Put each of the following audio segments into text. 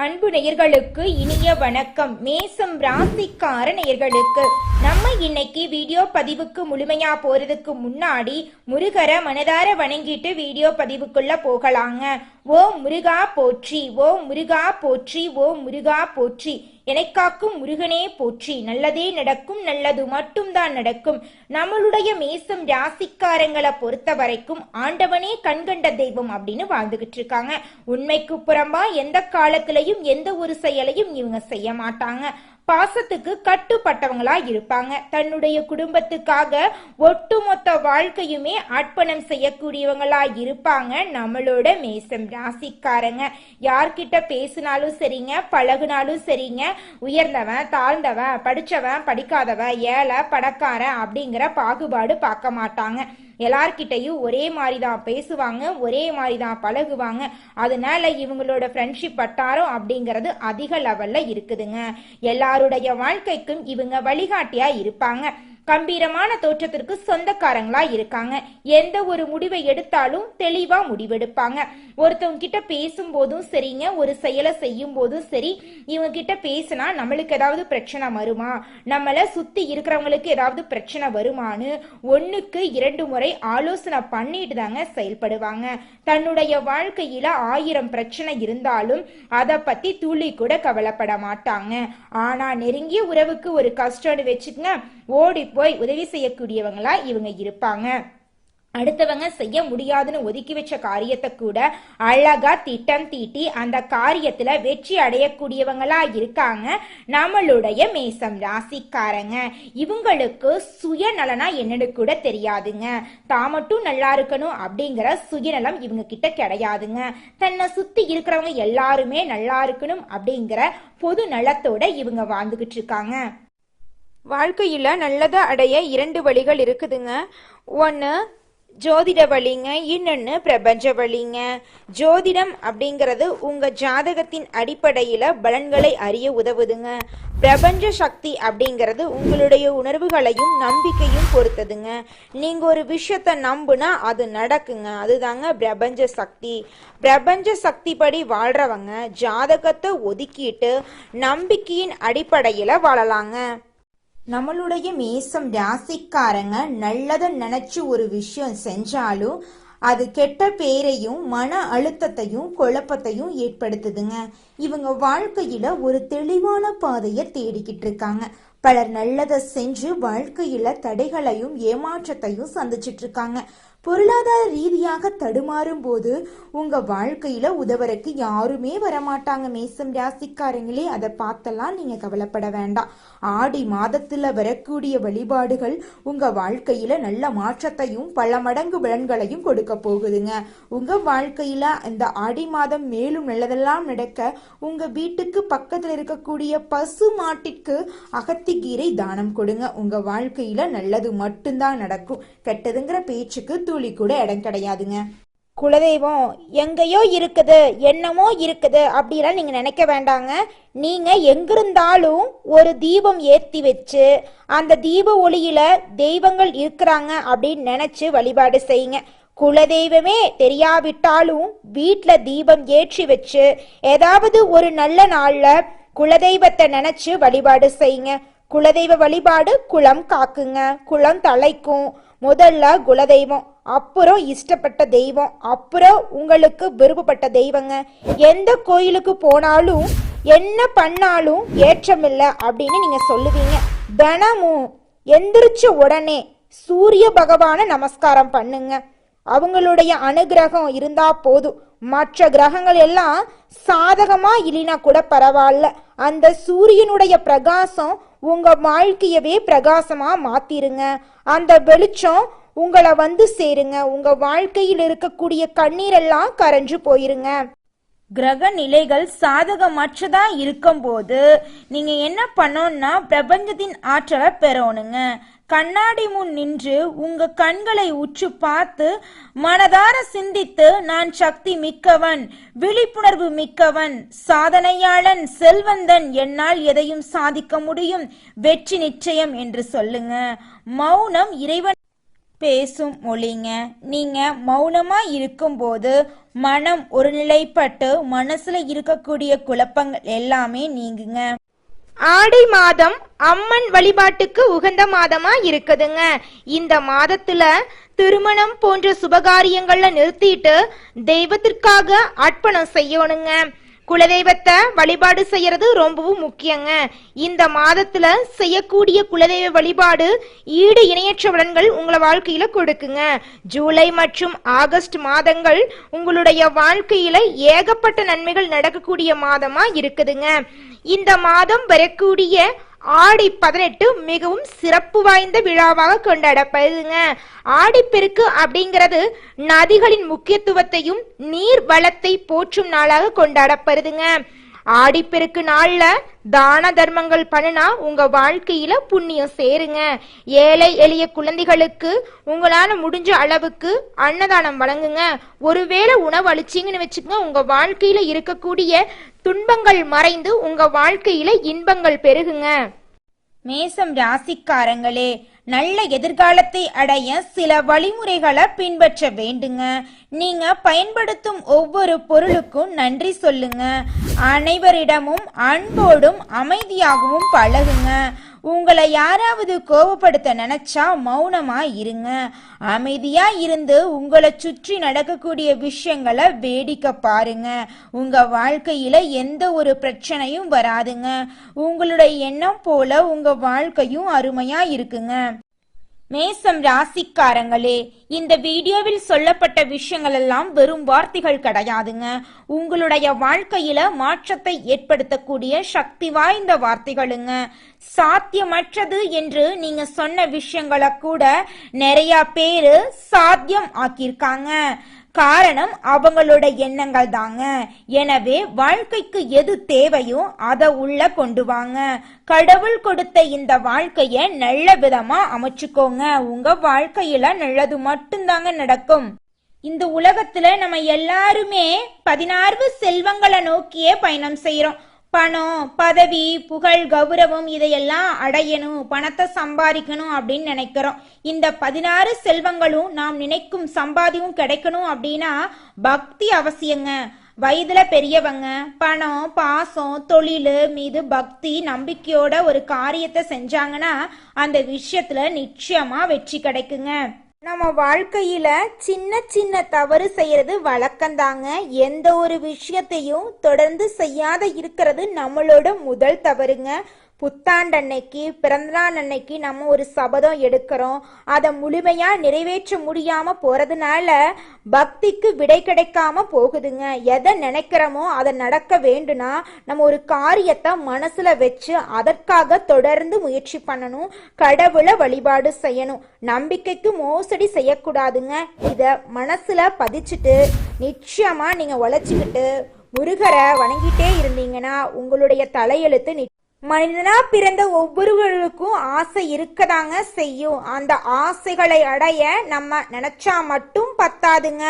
அன்பு நேயர்களுக்கு இனிய வணக்கம். மேசம் ராசிக்கார நேயர்களுக்கு நம்ம இன்னைக்கு வீடியோ பதிவுக்கு முழுமையா போறதுக்கு முன்னாடி முருகரை மனதார வணங்கிட்டு வீடியோ பதிவுக்குள்ள போகலாங்க. ஓம் முருகா போற்றி, ஓம் முருகா போற்றி, ஓம் முருகா போற்றி. எனக்காக்கும் முருகனே போற்றி. நல்லதே நடக்கும், நல்லது மட்டும்தான் நடக்கும். நம்மளுடைய மேசம் ராசிக்காரங்களை பொறுத்த வரைக்கும் ஆண்டவனே கண்கண்ட தெய்வம் அப்படின்னு வாழ்ந்துகிட்டு இருக்காங்க. உண்மைக்கு புறம்பா எந்த காலத்திலையும் எந்த ஒரு செயலையும் இவங்க செய்ய மாட்டாங்க. பாசத்துக்கு கட்டுப்பட்டவங்களா இருப்பாங்க. தன்னுடைய குடும்பத்துக்காக ஒட்டுமொத்த வாழ்க்கையுமே அர்ப்பணம் செய்யக்கூடியவங்களா இருப்பாங்க நம்மளோட மேசம் ராசிக்காரங்க. யார்கிட்ட பேசினாலும் சரிங்க, பழகுனாலும் சரிங்க, உயர்ந்தவன் தாழ்ந்தவன், படிச்சவன் படிக்காதவன், ஏழை பணக்காரன் அப்படிங்கிற பாகுபாடு பார்க்க மாட்டாங்க. எல்லார்கிட்டையும் ஒரே மாதிரி தான் பேசுவாங்க, ஒரே மாதிரி தான் பழகுவாங்க. அதனால இவங்களோட ஃப்ரெண்ட்ஷிப் வட்டாரம் அப்படிங்கிறது அதிக லெவல்ல இருக்குதுங்க. எல்லாருடைய வாழ்க்கைக்கும் இவங்க வழிகாட்டியா இருப்பாங்க. கம்பீரமான தோற்றத்திற்கு சொந்தக்காரங்களா இருக்காங்க. எந்த ஒரு முடிவை எடுத்தாலும் தெளிவா முடிவெடுப்பாங்க. ஒருத்தவங்க கிட்ட பேசும்போதும் சரிங்க, ஒரு செயலை செய்யும் போதும் சரி, இவங்க கிட்ட பேசினா நம்மளுக்கு ஏதாவது பிரச்சனை வருமா, நம்மள சுத்தி இருக்கிறவங்களுக்கு ஏதாவது பிரச்சனை வருமானு 1க்கு 2 முறை ஆலோசனை பண்ணிட்டு தாங்க செயல்படுவாங்க. தன்னுடைய வாழ்க்கையில 1000 பிரச்சனை இருந்தாலும் அதை பத்தி துளி கூட கவலைப்பட மாட்டாங்க. ஆனா நெருங்கிய உறவுக்கு ஒரு கஷ்டம்னு வச்சுக்கங்க, ஓடி போய் உதவி செய்யக்கூடியவங்களா இவங்க இருப்பாங்க. அடுத்தவங்க செய்ய முடியாதுன்னு ஒதுக்கி வச்ச காரியத்தை கூட அழகா திட்டம் தீட்டி அந்த காரியத்துல வெற்றி அடையக்கூடியவங்களா இருக்காங்க நம்மளுடைய மேசம் ராசிக்காரங்க. இவங்களுக்கு சுயநலனா என்னன்னு கூட தெரியாதுங்க. தான் மட்டும் நல்லா இருக்கணும் அப்படிங்கிற சுயநலம் இவங்க கிட்ட கிடையாதுங்க. தன்னை சுத்தி இருக்கிறவங்க எல்லாருமே நல்லா இருக்கணும் அப்படிங்கிற பொது நலத்தோட இவங்க வாழ்ந்துகிட்டு இருக்காங்க. வாழ்க்கையில் நல்லதை அடைய 2 வழிகள் இருக்குதுங்க. ஒன்று ஜோதிட வழிங்க, இன்னொன்று பிரபஞ்ச வழிங்க. ஜோதிடம் அப்படிங்கிறது உங்கள் ஜாதகத்தின் அடிப்படையில் பலன்களை அறிய உதவுதுங்க. பிரபஞ்ச சக்தி அப்படிங்கிறது உங்களுடைய உணர்வுகளையும் நம்பிக்கையும் பொறுத்ததுங்க. நீங்கள் ஒரு விஷயத்தை நம்புனா அது நடக்குங்க, அதுதாங்க பிரபஞ்ச சக்தி. பிரபஞ்ச சக்தி படி வாழ்கிறவங்க ஜாதகத்தை ஒதுக்கிட்டு நம்பிக்கையின் அடிப்படையில் வாழலாங்க. நம்மளுடைய மேசம் ராசிக்காரங்க நல்லதை நினைச்சு ஒரு விஷயம் செஞ்சாலும் அது கெட்ட பேரையும் மன அழுத்தத்தையும் குழப்பத்தையும் ஏற்படுத்துதுங்க. இவங்க வாழ்க்கையில ஒரு தெளிவான பாதையை தேடிக்கிட்டு இருக்காங்க. பலர் நல்லதை செஞ்சு வாழ்க்கையில தடைகளையும் ஏமாற்றத்தையும் சந்திச்சிட்டு இருக்காங்க. பொருளாதார ரீதியாக தடுமாறும் போது உங்க வாழ்க்கையில உதவறக்கு யாருமே வரமாட்டாங்க மேசம் ராசிக்காரங்களே. அதை பார்த்தெல்லாம் நீங்க கவலைப்பட வேண்டாம். ஆடி மாதத்துல வரக்கூடிய வழிபாடுகள் உங்க வாழ்க்கையில நல்ல மாற்றத்தையும் பல மடங்கு பலன்களையும் கொடுக்க போகுதுங்க. உங்க வாழ்க்கையில இந்த ஆடி மாதம் மேலும் நல்லதெல்லாம் நடக்க உங்க வீட்டுக்கு பக்கத்துல இருக்கக்கூடிய பசு மாட்டிற்கு அகத்திக்கீரை தானம் கொடுங்க. உங்க வாழ்க்கையில நல்லது மட்டும்தான் நடக்கும். கெட்டதுங்கிற பேச்சுக்கு துளி கூட இடம் கிடையாதுங்க. குலதெய்வம் எங்கேயோ இருக்குது, என்னமோ இருக்குது அப்படிலாம் நீங்க நினைக்க வேண்டாங்க. நீங்க எங்கிருந்தாலும் ஒரு தீபம் ஏற்றி வச்சு அந்த தீப ஒளியில தெய்வங்கள் இருக்கிறாங்க அப்படின்னு நினைச்சு வழிபாடு செய்யுங்க. குலதெய்வமே தெரியாவிட்டாலும் வீட்டில் தீபம் ஏற்றி வச்சு ஏதாவது ஒரு நல்ல நாள்ல குலதெய்வத்தை நினைச்சு வழிபாடு செய்யுங்க. குலதெய்வ வழிபாடு குலம் காக்குங்க, குலம் தலைக்கும். முதல்ல குலதெய்வம், அப்புறம் இஷ்டப்பட்ட தெய்வம், அப்புறம் உங்களுக்கு விருப்பப்பட்ட தெய்வங்க. எந்த கோயிலுக்கு போனாலும் என்ன பண்ணாலும் ஏற்றமில்லை அப்படின்னு நீங்க சொல்லுவீங்க. தினமும் எந்திரிச்ச உடனே சூரிய பகவான நமஸ்காரம் பண்ணுங்க. அவங்களுடைய அனுகிரகம் இருந்தா போதும். மற்ற கிரகங்கள் எல்லாம் சாதகமா இல்லைனா கூட பரவாயில்ல, அந்த சூரியனுடைய பிரகாசம் உங்க வாழ்க்கையவே பிரகாசமா மாத்திருங்க. அந்த வெளிச்சம் உங்களை வந்து சேருங்க. உங்க வாழ்க்கையில் இருக்கக்கூடிய கண்ணீரெல்லாம் கரைஞ்சு போயிருங்க. கிரக நிலைகள் சாதகமற்றதா இருக்கும் போது நீங்க என்ன பண்ணணும்னா பிரபஞ்சத்தின் ஆற்றலை பெறணுங்க. கண்ணாடி முன் நின்று உங்க கண்களை உற்று பார்த்து மனதார சிந்தித்து நான் சக்தி மிக்கவன், விழிப்புணர்வு மிக்கவன், சாதனையாளன், செல்வந்தன், என்னால் எதையும் சாதிக்க முடியும், வெற்றி நிச்சயம் என்று சொல்லுங்க. மௌனம் இறைவன் பேசும் மொழிங்க. நீங்க மௌனமா இருக்கும்போது மனம் ஒருநிலைப்பட்டு மனசுல இருக்கக்கூடிய குழப்பங்கள் எல்லாமே நீங்குங்க. ஆடி மாதம் அம்மன் வழிபாட்டுக்கு உகந்த மாதமா இருக்குதுங்க. இந்த மாதத்துல திருமணம் போன்ற சுபகாரியங்கள்ல நிறுத்திட்டு தெய்வத்திற்காக அர்ப்பணம் செய்யணுங்க. குலதெய்வத்தை வழிபாடு செய்யறது ரொம்பவும் முக்கியங்க. இந்த மாதத்துல செய்யக்கூடிய குலதெய்வ வழிபாடு ஈடு இணையற்ற பலன்கள் உங்களை வாழ்க்கையில கொடுக்குங்க. ஜூலை மற்றும் ஆகஸ்ட் மாதங்கள் உங்களுடைய வாழ்க்கையில ஏகப்பட்ட நன்மைகள் நடக்கக்கூடிய மாதமா இருக்குதுங்க. இந்த மாதம் வரக்கூடிய ஆடி 18 மிகவும் சிறப்பு வாய்ந்த விழாவாக கொண்டாடப்படுதுங்க. ஆடிப்பெருக்கு அப்படிங்கிறது நதிகளின் முக்கியத்துவத்தையும் நீர் வளத்தை போற்றும் நாளாக கொண்டாடப்படுதுங்க. ஆடிப்பெருக்கு நாள்ல தான தர்மங்கள் பண்ணுனா உங்க வாழ்க்கையில புண்ணியம் சேருங்க. ஏழை எளிய குழந்தைகளுக்கு உங்களால முடிஞ்ச அளவுக்கு அன்னதானம் வழங்குங்க. ஒருவேளை உணவு அளிச்சிங்கன்னு வச்சுக்கோங்க, உங்க வாழ்க்கையில இருக்கக்கூடிய துன்பங்கள் மறைந்து உங்க வாழ்க்கையில இன்பங்கள் பெருகுங்க. மேசம் ராசிக்காரங்களே, நல்ல எதிர்காலத்தை அடைய சில வழிமுறைகளை பின்பற்ற வேண்டுங்க. நீங்க பயன்படுத்தும் ஒவ்வொரு பொருளுக்கும் நன்றி சொல்லுங்க. அனைவரிடமும் அன்போடும் அமைதியாகவும் பழகுங்க. உங்களை யாராவது கோபப்படுத்த நினைச்சா மௌனமா இருங்க. அமைதியா இருந்து உங்களை சுற்றி நடக்கக்கூடிய விஷயங்களை வேடிக்கை பாருங்க. உங்க வாழ்க்கையில எந்த ஒரு பிரச்சனையும் வராதுங்க. உங்களுடைய எண்ணம் போல உங்க வாழ்க்கையும் அருமையா இருக்குங்க. மேசம் ராசிக்காரங்களே, இந்த வீடியோவில் சொல்லப்பட்ட விஷயங்கள் எல்லாம் வெறும் வார்த்தைகள் கிடையாதுங்க. உங்களுடைய வாழ்க்கையில மாற்றத்தை ஏற்படுத்தக்கூடிய சக்தி வாய்ந்த வார்த்தைகளுங்க. சாத்தியமற்றது என்று நீங்க சொன்ன விஷயங்களை கூட நிறைய பேரு சாத்தியம் ஆக்கியிருக்காங்க. காரணம் அவங்களோட எண்ணங்கள் தாங்க. எனவே வாழ்க்கைக்கு எது தேவையோ அதை உள்ள கொண்டு வாங்க. கடவுள் கொடுத்த இந்த வாழ்க்கைய நல்ல விதமா அமைச்சுக்கோங்க. உங்க வாழ்க்கையில நல்லது மட்டும்தாங்க நடக்கும். இந்த உலகத்துல நம்ம எல்லாருமே 16 செல்வங்களை நோக்கியே பயணம் செய்யறோம். பணம், பதவி, புகழ், கௌரவம் இதையெல்லாம் அடையணும், பணத்தை சம்பாதிக்கணும் அப்படின்னு நினைக்கிறோம். இந்த 16 செல்வங்களும் நாம் நினைக்கும் சம்பாதியும் கிடைக்கணும் அப்படின்னா பக்தி அவசியங்க. வயதுல பெரியவங்க பணம், பாசம், தொழில் மீது பக்தி நம்பிக்கையோட ஒரு காரியத்தை செஞ்சாங்கன்னா அந்த விஷயத்துல நிச்சயமா வெற்றி கிடைக்குங்க. நம்ம வாழ்க்கையில சின்ன சின்ன தவறு செய்யறது வழக்கம்தாங்க. எந்த ஒரு விஷயத்தையும் தொடர்ந்து செய்யாத இருக்கிறது நம்மளோட முதல் தவறுங்க. புத்தாண்டு அன்னைக்கு, பிறந்தநாள் அன்னைக்கு நம்ம ஒரு சபதம் எடுக்கிறோம். அதை முழுமையா நிறைவேற்ற முடியாம போறதுனால பக்திக்கு விடை கிடைக்காம போகுதுங்க. எதை நினைக்கிறோமோ அதை நடக்க வேண்டும்னா நம்ம ஒரு காரியத்தை மனசுல வச்சு அதற்காக தொடர்ந்து முயற்சி பண்ணணும். கடவுளை வழிபாடு செய்யணும். நம்பிக்கைக்கு மோசடி செய்யக்கூடாதுங்க. இத மனசுல பதிச்சுட்டு நிச்சயமா நீங்க உழைச்சிக்கிட்டு முருகரை வணங்கிட்டே இருந்தீங்கன்னா உங்களுடைய தலையெழுத்து மனிதனா பிறந்த ஒவ்வொருவருக்கும் ஆசை இருக்கதாங்க செய்யும். அந்த ஆசைகளை அடைய நம்ம நினைச்சா மட்டும் பத்தாதுங்க.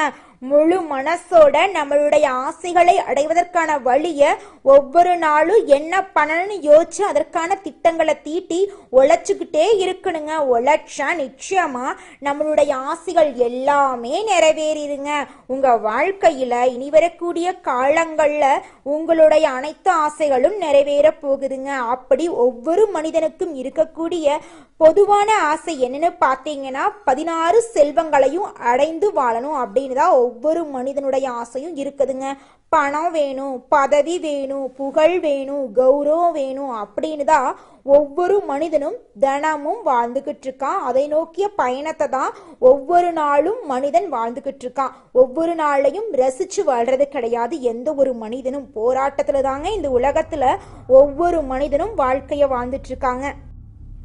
முழு மனசோட நம்மளுடைய ஆசைகளை அடைவதற்கான வழிய ஒவ்வொரு நாளும் என்ன பண்ணணும்னு யோசிச்சு அதற்கான திட்டங்களை தீட்டி உழைச்சுக்கிட்டே இருக்கணுங்க. உழைச்சா நிச்சயமா நம்மளுடைய ஆசைகள் எல்லாமே நிறைவேறிடுங்க. உங்க வாழ்க்கையில இனி வரக்கூடிய காலங்கள்ல உங்களுடைய அனைத்து ஆசைகளும் நிறைவேற போகுதுங்க. அப்படி ஒவ்வொரு மனிதனுக்கும் இருக்கக்கூடிய பொதுவான ஆசை என்னன்னு பார்த்தீங்கன்னா 16 செல்வங்களையும் அடைந்து வாழணும் அப்படின்னு தான் ஒவ்வொரு மனிதனுடைய ஆசையும் இருக்குதுங்க. பணம் வேணும், பதவி வேணும், புகழ் வேணும், கௌரவம் வேணும் அப்படின்னு தான் ஒவ்வொரு மனிதனும் தினமும் வாழ்ந்துகிட்டு இருக்கான். அதை நோக்கிய பயணத்தை தான் ஒவ்வொரு நாளும் மனிதன் வாழ்ந்துகிட்டு இருக்கான். ஒவ்வொரு நாளையும் ரசிச்சு வாழ்றது கிடையாது. எந்த ஒரு மனிதனும் போராட்டத்துல தாங்க இந்த உலகத்துல ஒவ்வொரு மனிதனும் வாழ்க்கைய வாழ்ந்துட்டு இருக்காங்க.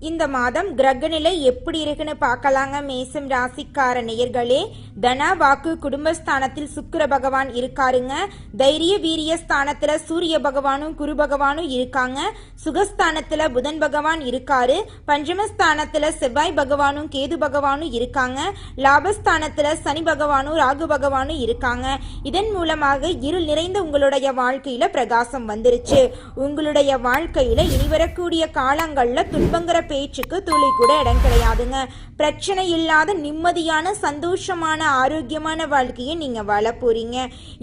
இந்த மாதம் கிரகநிலை எப்படி இருக்குன்னு பார்க்கலாங்க. மேசம் ராசிக்கார நேயர்களே, தன வாக்கு குடும்பஸ்தானத்தில் சுக்கிர பகவான் இருக்காருங்க. தைரிய வீரிய ஸ்தானத்துல சூரிய பகவானும் குரு பகவானும் இருக்காங்க. சுகஸ்தானத்துல புதன் பகவான் இருக்காரு. பஞ்சமஸ்தானத்துல செவ்வாய் பகவானும் கேது பகவானும் இருக்காங்க. லாபஸ்தானத்துல சனி பகவானும் ராகு பகவானும் இருக்காங்க. இதன் மூலமாக இருள் நிறைந்த உங்களுடைய வாழ்க்கையில பிரகாசம் வந்துருச்சு. உங்களுடைய வாழ்க்கையில இனி வரக்கூடிய காலங்கள்ல துன்பங்கிற பேச்சுக்கு துளி கூட இடம் கிடையாதுங்க. பிரச்சனை இல்லாத நிம்மதியான சந்தோஷமான ஆரோக்கியமான வாழ்க்கையை நீங்க வாழ போறீங்க.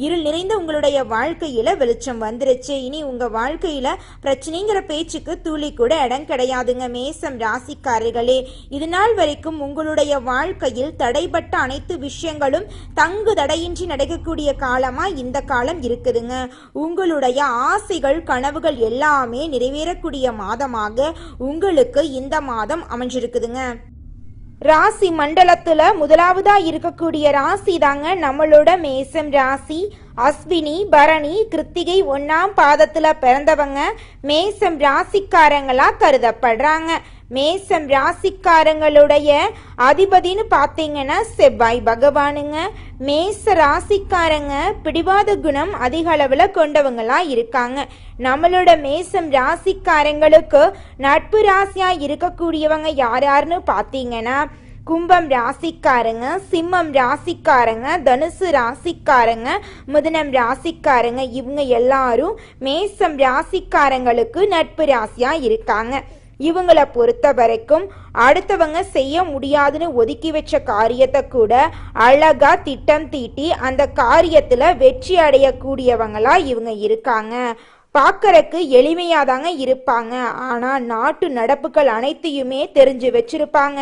இருள் நிறைந்த உங்களுடைய வாழ்க்கையில வெளிச்சம் வந்துருச்சு. இனி உங்க வாழ்க்கையில பிரச்சனைங்கிற பேச்சுக்கு துளி கூட இடம் கிடையாதுங்க. மேசம் ராசிக்காரர்களே, இது நாள் வரைக்கும் உங்களுடைய வாழ்க்கையில் தடைப்பட்ட அனைத்து விஷயங்களும் தங்கு தடையின்றி நடக்கக்கூடிய காலமா இந்த காலம் இருக்குதுங்க. உங்களுடைய ஆசைகள் கனவுகள் எல்லாமே நிறைவேறக்கூடிய மாதமாக உங்களுக்கு இந்த மாதம் அமைஞ்சிருக்குதுங்க. ராசி மண்டலத்துல முதலாவதா இருக்கக்கூடிய ராசி தாங்க நம்மளோட மேசம் ராசி. அஸ்வினி பரணி கிருத்திகை 1ஆம் பாதத்துல பிறந்தவங்க மேசம் ராசிக்காரங்களா கருதப்படுறாங்க. மேசம் ராசிக்காரங்களுடைய அதிபதினு பார்த்தீங்கன்னா செவ்வாய் பகவானுங்க. மேச ராசிக்காரங்க பிடிவாத குணம் அதிக அளவுல கொண்டவங்களா இருக்காங்க. நம்மளோட மேசம் ராசிக்காரங்களுக்கு நட்பு ராசியா இருக்கக்கூடியவங்க யாருன்னு பார்த்தீங்கன்னா கும்பம் ராசிக்காரங்க, சிம்மம் ராசிக்காரங்க, தனுசு ராசிக்காரங்க, மிதுனம் ராசிக்காரங்க. இவங்க எல்லாரும் மேசம் ராசிக்காரங்களுக்கு நட்பு ராசியா இருக்காங்க. இவங்களை பொறுத்த வரைக்கும் அடுத்தவங்க செய்ய முடியாதுன்னு ஒதுக்கி வச்ச காரியத்தை கூட அழகா திட்டம் தீட்டி அந்த காரியத்துல வெற்றி அடையக்கூடியவங்களா இவங்க இருக்காங்க. பார்க்கறக்கு எளிமையாதாங்க இருப்பாங்க. ஆனா நாட்டு நடப்புகள் அனைத்தையுமே தெரிஞ்சு வச்சிருப்பாங்க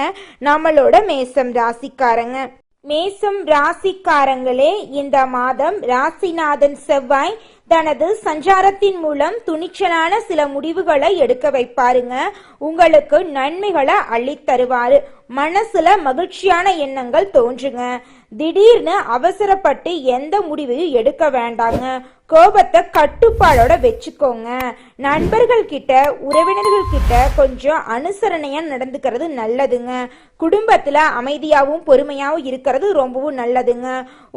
நம்மளோட மேசம் ராசிக்காரங்க. மேசம் ராசிக்காரங்களே, இந்த மாதம் ராசிநாதன் செவ்வாய் தனது சஞ்சாரத்தின் மூலம் துணிச்சலான சில முடிவுகளை எடுக்க வைப்பாருங்க. உங்களுக்கு நன்மைகளை அள்ளித்தருவாரு. மனசுல மகிழ்ச்சியான எண்ணங்கள் தோன்றுங்க. திடீர்னு அவசரப்பட்டு எந்த முடிவையும் எடுக்க வேண்டாங்க. கோபத்தை கட்டுப்பாடோட வச்சுக்கோங்க. நண்பர்கள் கிட்ட உறவினர்கள் கிட்ட கொஞ்சம் அனுசரணையா நடந்துக்கிறது நல்லதுங்க. குடும்பத்துல அமைதியாகவும் பொறுமையாகவும் இருக்கிறது ரொம்பவும் நல்லதுங்க.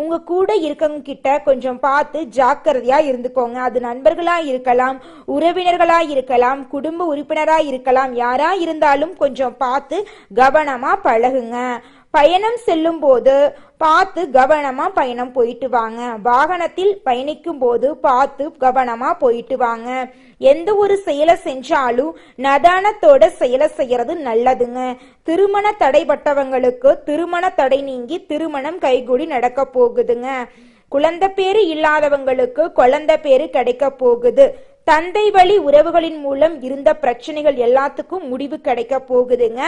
உங்க கூட இருக்கவங்க கிட்ட கொஞ்சம் பார்த்து ஜாக்கிரதையா இருந்துக்கோங்க. அது நண்பர்களா இருக்கலாம், உறவினர்களா இருக்கலாம், குடும்ப உறுப்பினரா இருக்கலாம். யாரா இருந்தாலும் கொஞ்சம் பார்த்து கவனமா பழகுங்க. பயணம் செல்லும் போது பார்த்து கவனமா பயணம் போயிட்டு வாங்க. வாகனத்தில் பயணிக்கும் போது பார்த்து கவனமா போயிட்டு வாங்க. எந்த ஒரு செயலை செஞ்சாலும் நதானத்தோட செயலை செய்யறது நல்லதுங்க. திருமண தடைப்பட்டவங்களுக்கு திருமண தடை நீங்கி திருமணம் கைகூடி நடக்க போகுதுங்க. குழந்தை பேரு இல்லாதவங்களுக்கு குழந்தை பேரு கிடைக்க போகுது. தந்தை வழி உறவுகளின் மூலம் இருந்த பிரச்சனைகள் எல்லாத்துக்கும் முடிவு கிடைக்க போகுதுங்க.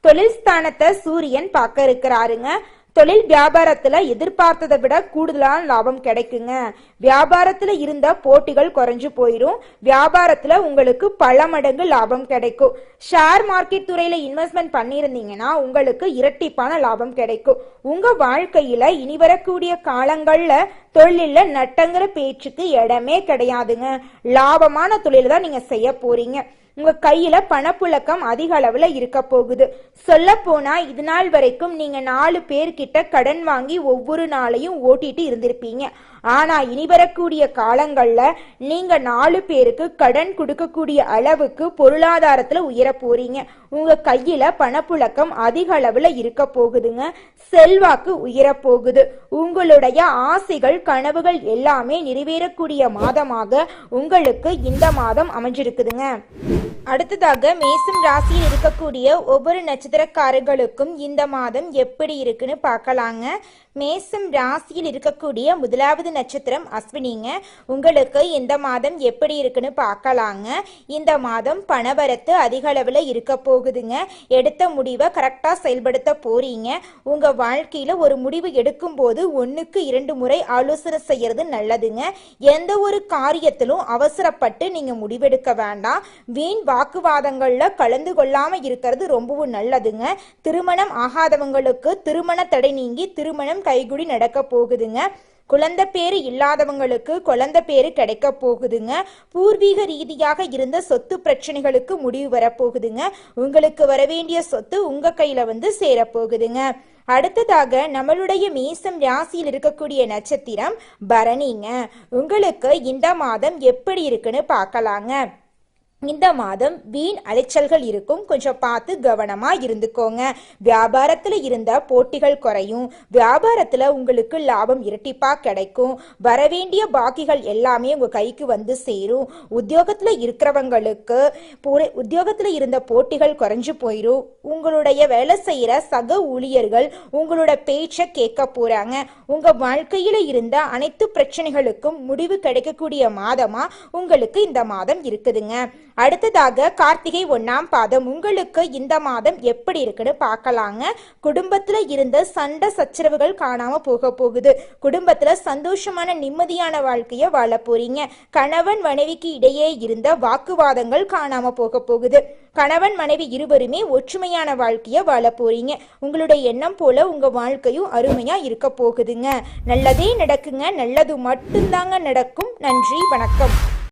தொழில் ஸ்தானத்தை சூரியன் பார்க்க இருக்கிறாருங்க. தொழில் வியாபாரத்துல எதிர்பார்த்ததை விட கூடுதலான லாபம் கிடைக்குங்க. வியாபாரத்துல இருந்த போட்டிகள் குறைஞ்சு போயிடும். வியாபாரத்துல உங்களுக்கு பல மடங்கு லாபம் கிடைக்கும். ஷேர் மார்க்கெட் துறையில இன்வெஸ்ட்மெண்ட் பண்ணியிருந்தீங்கன்னா உங்களுக்கு இரட்டிப்பான லாபம் கிடைக்கும். உங்க வாழ்க்கையில இனி வரக்கூடிய காலங்கள்ல தொழில நட்டங்கிற பேச்சுக்கு இடமே கிடையாதுங்க. லாபமான தொழில தான் நீங்க செய்ய போறீங்க. உங்க கையில பணப்புழக்கம் அதிக அளவுல இருக்க போகுது. சொல்ல போனா இது நாள் வரைக்கும் நீங்க 4 பேர்கிட்ட கடன் வாங்கி ஒவ்வொரு நாளையும் ஓட்டிட்டு இருந்திருப்பீங்க. ஆனா இனி வரக்கூடிய காலங்கள்ல நீங்க 4 பேருக்கு கடன் கொடுக்கக்கூடிய அளவுக்கு பொருளாதாரத்துல உயர போறீங்க. உங்க கையில பணப்புழக்கம் அதிக அளவுல இருக்க போகுதுங்க. செல்வாக்கு உயர போகுது. உங்களுடைய ஆசைகள் கனவுகள் எல்லாமே நிறைவேறக்கூடிய மாதமாக உங்களுக்கு இந்த மாதம் அமைஞ்சிருக்குதுங்க. அடுத்ததாக மேசம் ராசியில் இருக்கக்கூடிய ஒவ்வொரு நட்சத்திரக்காரர்களுக்கும் இந்த மாதம் எப்படி இருக்குன்னு பார்க்கலாங்க. மேசம் ராசியில் இருக்கக்கூடிய முதலாவது நட்சத்திரம் அஸ்வினிங்க. உங்களுக்கு இந்த மாதம் எப்படி இருக்குன்னு பார்க்கலாங்க. இந்த மாதம் பணவரத்து அதிக அளவில் இருக்க போகுதுங்க. எடுத்த முடிவை கரெக்டாக செயல்படுத்த போறீங்க. உங்க வாழ்க்கையில ஒரு முடிவு எடுக்கும் போது 1க்கு 2 முறை ஆலோசனை செய்யறது நல்லதுங்க. எந்த ஒரு காரியத்திலும் அவசரப்பட்டு நீங்க முடிவெடுக்க வேண்டாம். வீண் வாக்குவாதங்கள்ல கலந்து கொள்ளாம இருக்கிறது ரொம்பவும் நல்லதுங்க. திருமணம் ஆகாதவங்களுக்கு திருமண தடை நீங்கி திருமணம் கைகுடி நடக்க போகுதுங்க. குழந்தை பேரு இல்லாதவங்களுக்கு குழந்தை பேரு கிடைக்க போகுதுங்க. பூர்வீக ரீதியாக இருந்த சொத்து பிரச்சனைகளுக்கு முடிவு வரப்போகுதுங்க. உங்களுக்கு வர வேண்டிய சொத்து உங்க கையில சேரப்போகுதுங்க. அடுத்ததாக நம்மளுடைய மேசம் ராசியில் இருக்கக்கூடிய நட்சத்திரம் பரணிங்க. உங்களுக்கு இந்த மாதம் எப்படி இருக்குன்னு பார்க்கலாங்க. இந்த மாதம் வீண் அலைச்சல்கள் இருக்கும், கொஞ்சம் பார்த்து கவனமா இருந்துக்கோங்க. வியாபாரத்துல இருந்த போட்டிகள் குறையும், வியாபாரத்துல உங்களுக்கு லாபம் இரட்டிப்பா கிடைக்கும், வரவேண்டிய பாக்கிகள் எல்லாமே உங்க கைக்கு வந்து சேரும். உத்தியோகத்துல இருக்கிறவங்களுக்கு உத்தியோகத்துல இருந்த போட்டிகள் குறைஞ்சு போயிரும். உங்களுடைய வேலை செய்யற சக ஊழியர்கள் உங்களோட பேச்சை கேட்க போறாங்க. உங்க வாழ்க்கையில இருந்த அனைத்து பிரச்சனைகளுக்கும் முடிவு கிடைக்கக்கூடிய மாதமா உங்களுக்கு இந்த மாதம் இருக்குதுங்க. அடுத்ததாக கார்த்திகை 1ஆம் பாதம் உங்களுக்கு இந்த மாதம் எப்படி இருக்குன்னு பார்க்கலாங்க. குடும்பத்துல இருந்த சண்டை சச்சரவுகள் காணாம போக போகுது. குடும்பத்துல சந்தோஷமான நிம்மதியான வாழ்க்கைய வாழ போறீங்க. கணவன் மனைவிக்கு இடையே இருந்த வாக்குவாதங்கள் காணாம போக போகுது. கணவன் மனைவி இருவருமே ஒற்றுமையான வாழ்க்கைய வாழ போறீங்க. உங்களுடைய எண்ணம் போல உங்க வாழ்க்கையும் அருமையா இருக்க போகுதுங்க. நல்லதே நடக்குங்க, நல்லது மட்டும்தாங்க நடக்கும். நன்றி, வணக்கம்.